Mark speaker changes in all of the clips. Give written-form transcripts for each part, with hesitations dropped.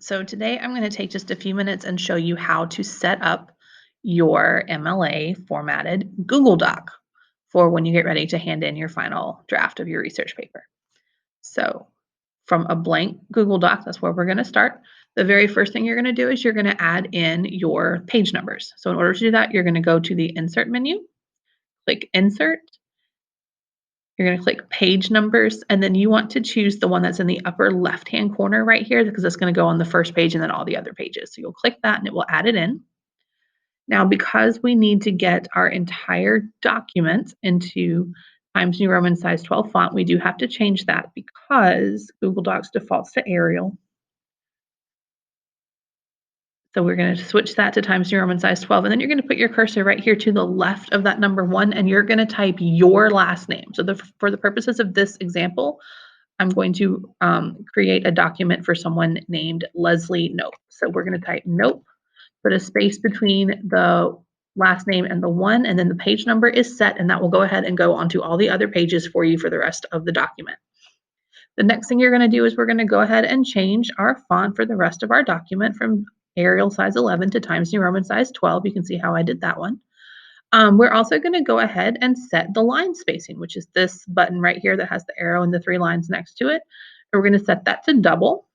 Speaker 1: So today I'm going to take just a few minutes and show you how to set up your MLA formatted Google Doc for when you get ready to hand in your final draft of your research paper. So from a blank Google Doc, that's where we're going to start. The very first thing you're going to do is you're going to add in your page numbers. So in order to do that, you're going to go to the Insert menu, click Insert. You're going to click Page Numbers, and then you want to choose the one that's in the upper left-hand corner right here because it's going to go on the first page and then all the other pages. So you'll click that and it will add it in. Now, because we need to get our entire document into Times New Roman size 12 font, we do have to change that because Google Docs defaults to Arial. So we're going to switch that to Times New Roman size 12, and then you're going to put your cursor right here to the left of that number 1, and you're going to type your last name. So for the purposes of this example, I'm going to create a document for someone named Leslie Nope. So we're going to type Nope, put a space between the last name and the 1, and then the page number is set, and that will go ahead and go onto all the other pages for you for the rest of the document. The next thing you're going to do is we're going to go ahead and change our font for the rest of our document from Arial size 11 to Times New Roman size 12. You can see how I did that one. We're also going to go ahead and set the line spacing, which is this button right here that has the arrow and the 3 lines next to it. And we're going to set that to double,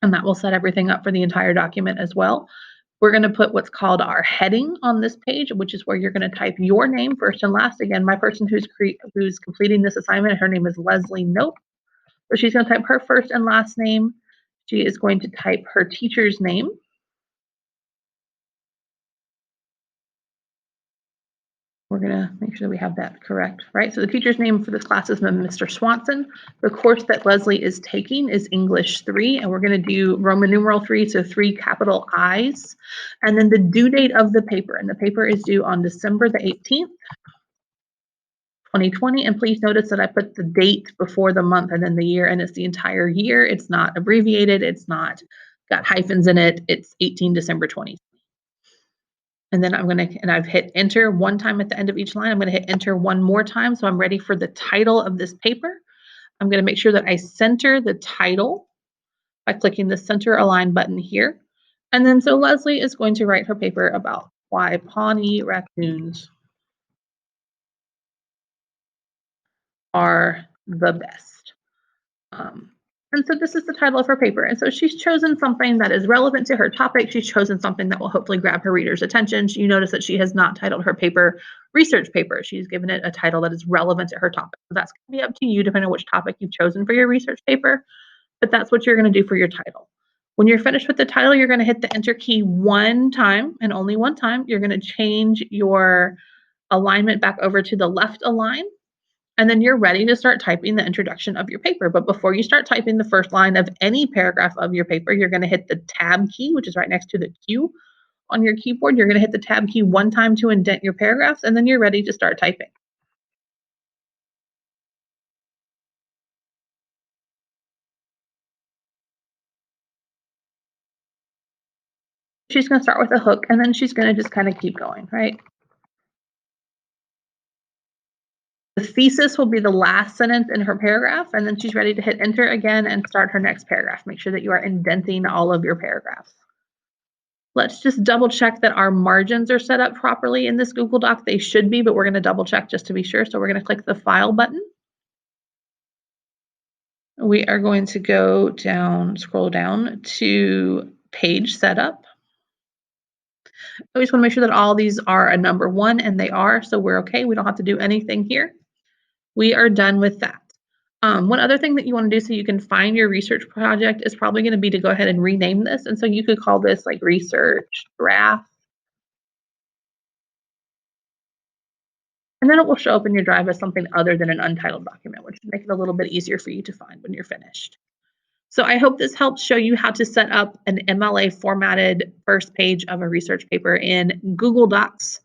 Speaker 1: and that will set everything up for the entire document as well. We're going to put what's called our heading on this page, which is where you're going to type your name first and last. Again, my person who's completing this assignment, her name is Leslie Nope. So she's going to type her first and last name. She is going to type her teacher's name. We're going to make sure that we have that correct, right? So the teacher's name for this class is Mr. Swanson. The course that Leslie is taking is English 3, and we're going to do Roman numeral 3, so 3 capital I's. And then the due date of the paper, and the paper is due on December the 18th, 2020. And please notice that I put the date before the month and then the year, and it's the entire year. It's not abbreviated. It's not got hyphens in it. It's 18 December 2020. And then I've hit enter one time at the end of each line. I'm going to hit enter one more time. So I'm ready for the title of this paper. I'm going to make sure that I center the title by clicking the center align button here. And then so Leslie is going to write her paper about why Pawnee raccoons are the best. And so this is the title of her paper. And so she's chosen something that is relevant to her topic. She's chosen something that will hopefully grab her reader's attention. You notice that she has not titled her paper research paper. She's given it a title that is relevant to her topic. So that's going to be up to you depending on which topic you've chosen for your research paper, but that's what you're going to do for your title. When you're finished with the title, you're going to hit the enter key one time and only one time. You're going to change your alignment back over to the left align. And then you're ready to start typing the introduction of your paper. But before you start typing the first line of any paragraph of your paper, you're going to hit the tab key, which is right next to the Q on your keyboard. You're going to hit the tab key one time to indent your paragraphs, and then you're ready to start typing. She's going to start with a hook, and then she's going to just kind of keep going, right? The thesis will be the last sentence in her paragraph, and then she's ready to hit enter again and start her next paragraph. Make sure that you are indenting all of your paragraphs. Let's just double check that our margins are set up properly in this Google Doc. They should be, but we're going to double check just to be sure. So we're going to click the File button. We are going to go down, scroll down to Page Setup. I just want to make sure that all these are a number 1, and they are, so we're okay. We don't have to do anything here. We are done with that. One other thing that you want to do so you can find your research project is probably going to be to go ahead and rename this. And so you could call this like research draft. And then it will show up in your drive as something other than an untitled document, which will make it a little bit easier for you to find when you're finished. So I hope this helps show you how to set up an MLA formatted first page of a research paper in Google Docs.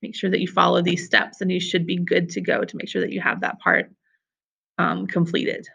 Speaker 1: Make sure that you follow these steps and you should be good to go to make sure that you have that part completed.